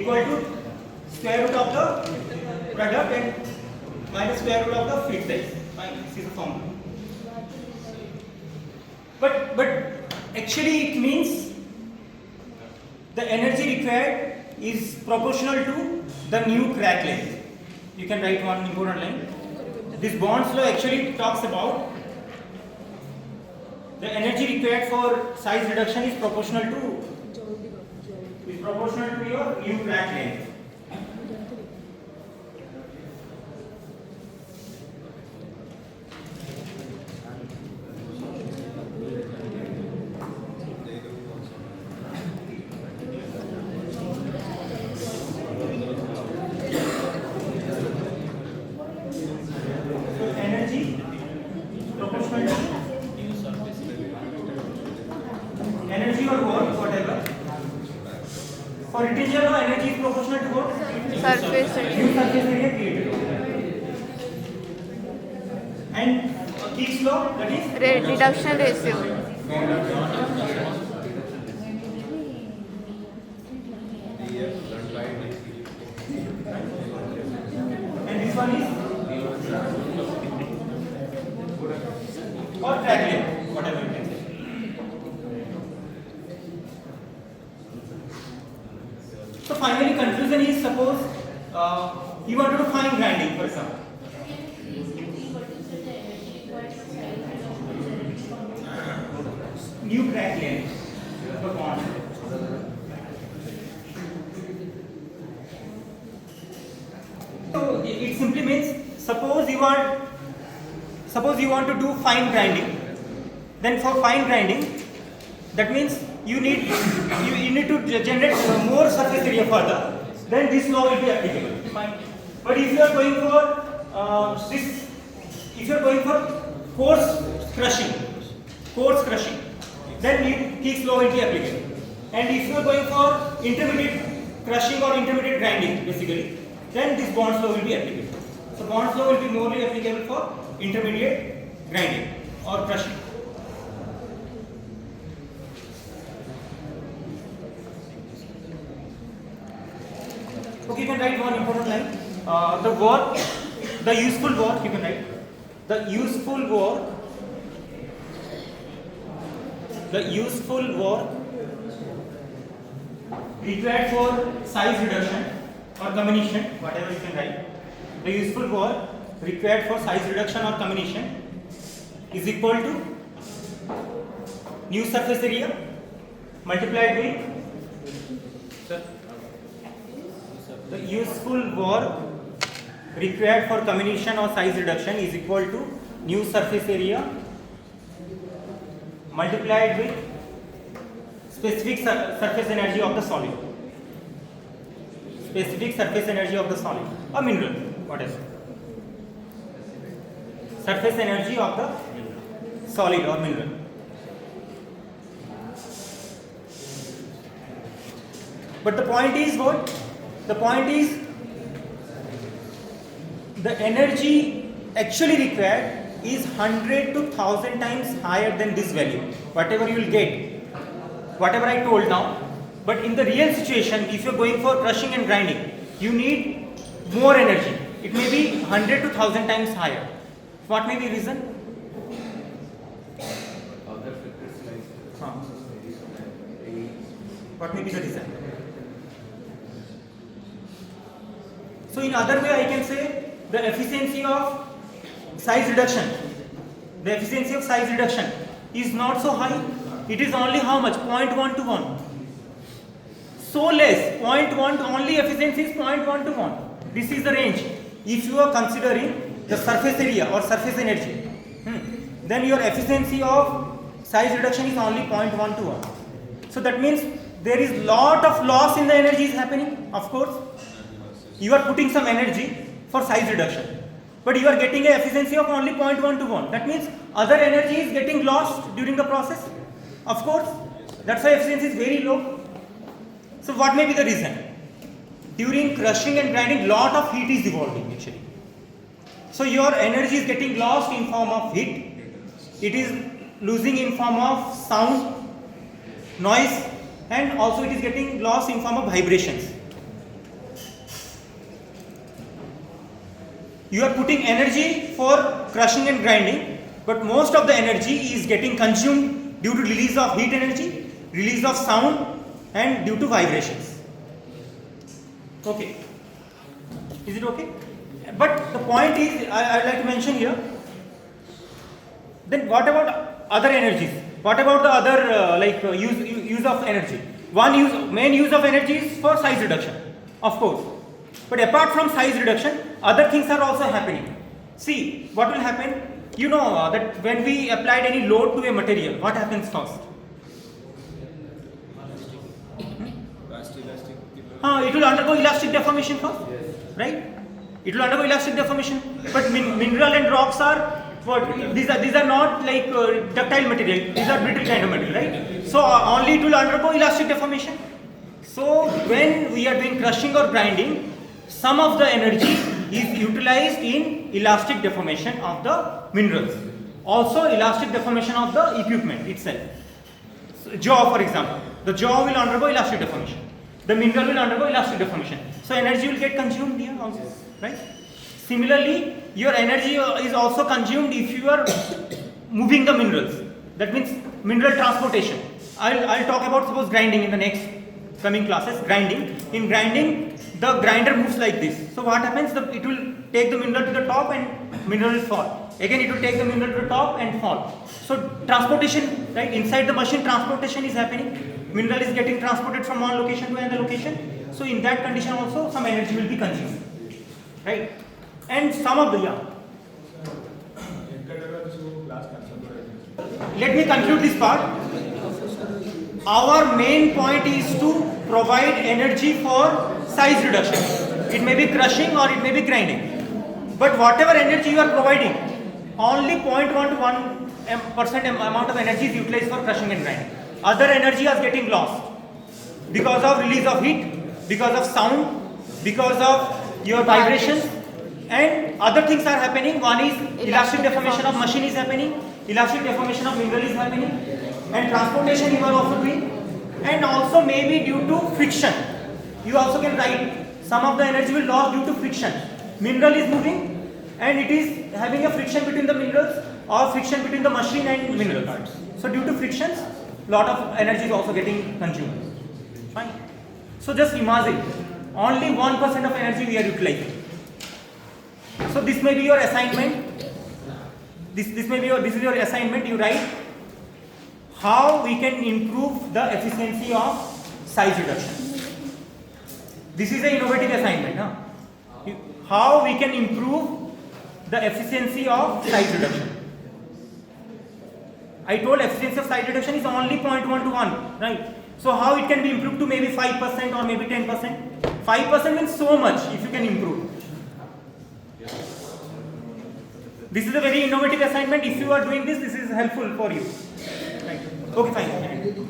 equal to square root of the product and minus square root of the feed size. Fine, this is the formula. But actually it means the energy required is proportional to the new crack length. You can write one important line. This Bond's law actually talks about the energy required for size reduction is proportional to your new crack length. Energy or work, whatever. For integer law, energy is proportional to what? Surface area. New surface area created. And Higgs law, that is? Reduction ratio. And this one is? Or crack length, whatever you can say. So finally conclusion is, suppose you wanted to find grinding, for example. New crack length of a bond. So it simply means, suppose you want to do fine grinding. Then for fine grinding, that means you need to generate more surface area further. Then this law will be applicable. Fine. But if you are going for coarse crushing, then Higgs law will be applicable. And if you are going for intermediate crushing or intermediate grinding, basically, then this Bond's law will be applicable. So Bond's law will be morely applicable for intermediate grinding or crushing. Okay, you can write one important line. The useful work, you can write. The useful work required for size reduction or combination, whatever you can write. The useful work required for size reduction or combination is equal to new surface area multiplied with the useful work required for combination or size reduction is equal to new surface area multiplied with specific surface energy of the solid. Specific surface energy of the solid or mineral, whatever. Surface energy of the solid or mineral. But the point is what? The point is the energy actually required is 100 to 1000 times higher than this value. Whatever you will get, whatever I told now. But in the real situation, if you are going for crushing and grinding, you need more energy. It may be 100 to 1000 times higher. What may be reason? What may be the reason? So in other way I can say the efficiency of size reduction. The efficiency of size reduction is not so high. It is only how much? 0.1 to 1. So less. 0.1 only efficiency is 0.1 to 1. This is the range. If you are considering the surface area or surface energy, then your efficiency of size reduction is only 0.1 to 1. So that means there is lot of loss in the energy is happening. Of course, you are putting some energy for size reduction, but you are getting a efficiency of only 0.1 to 1. That means other energy is getting lost during the process. Of course, that's why efficiency is very low. So what may be the reason? During crushing and grinding, lot of heat is evolving actually. So your energy is getting lost in form of heat. It is losing in form of sound, noise, and also it is getting lost in form of vibrations. you are putting energy for crushing and grinding, but most of the energy is getting consumed due to release of heat energy, release of sound, and due to vibrations. Okay. Is it okay? But the point is, I would like to mention here, then what about other energies? What about the other use of energy? Main use of energy is for size reduction, of course. But apart from size reduction, other things are also happening. See, what will happen? You know that when we applied any load to a material, what happens first? It will undergo elastic deformation first, right? It will undergo elastic deformation. But mineral and rocks are these are not like ductile material. These are brittle kind of material, right? So only it will undergo elastic deformation. So when we are doing crushing or grinding, some of the energy is utilized in elastic deformation of the minerals. Also elastic deformation of the equipment itself. So, jaw, for example, the jaw will undergo elastic deformation. The mineral will undergo elastic deformation. So energy will get consumed here also, right? Similarly, your energy is also consumed if you are moving the minerals. That means mineral transportation. I'll talk about suppose grinding in the next coming classes. Grinding. In grinding, the grinder moves like this. So what happens? It will take the mineral to the top and mineral will fall. Again, it will take the mineral to the top and fall. So transportation, right? Inside the machine, transportation is happening. Mineral is getting transported from one location to another location. So in that condition also, some energy will be consumed, right? And some of the let me conclude this part. Our main point is to provide energy for size reduction. It may be crushing or it may be grinding. But whatever energy you are providing, only 0.1 to 1% amount of energy is utilized for crushing and grinding. Other energy is getting lost because of release of heat, because of sound, because of your vibrations, and other things are happening. One is elastic deformation of machine is happening, elastic deformation of mineral is happening, and transportation you are also doing, and also maybe due to friction. You also can write some of the energy will lost due to friction. Mineral is moving and it is having a friction between the minerals or friction between the machine and minerals. So due to frictions, lot of energy is also getting consumed. Fine. So just imagine, only 1% of energy we are utilizing. So this may be your assignment. This is your assignment. You write how we can improve the efficiency of size reduction. This is an innovative assignment. Huh? How we can improve the efficiency of size reduction. I told efficiency of size reduction is only 0.1 to 1, right? So how it can be improved to maybe 5% or maybe 10%? 5% means so much if you can improve. This is a very innovative assignment. If you are doing this, this is helpful for you. Right. Okay, fine.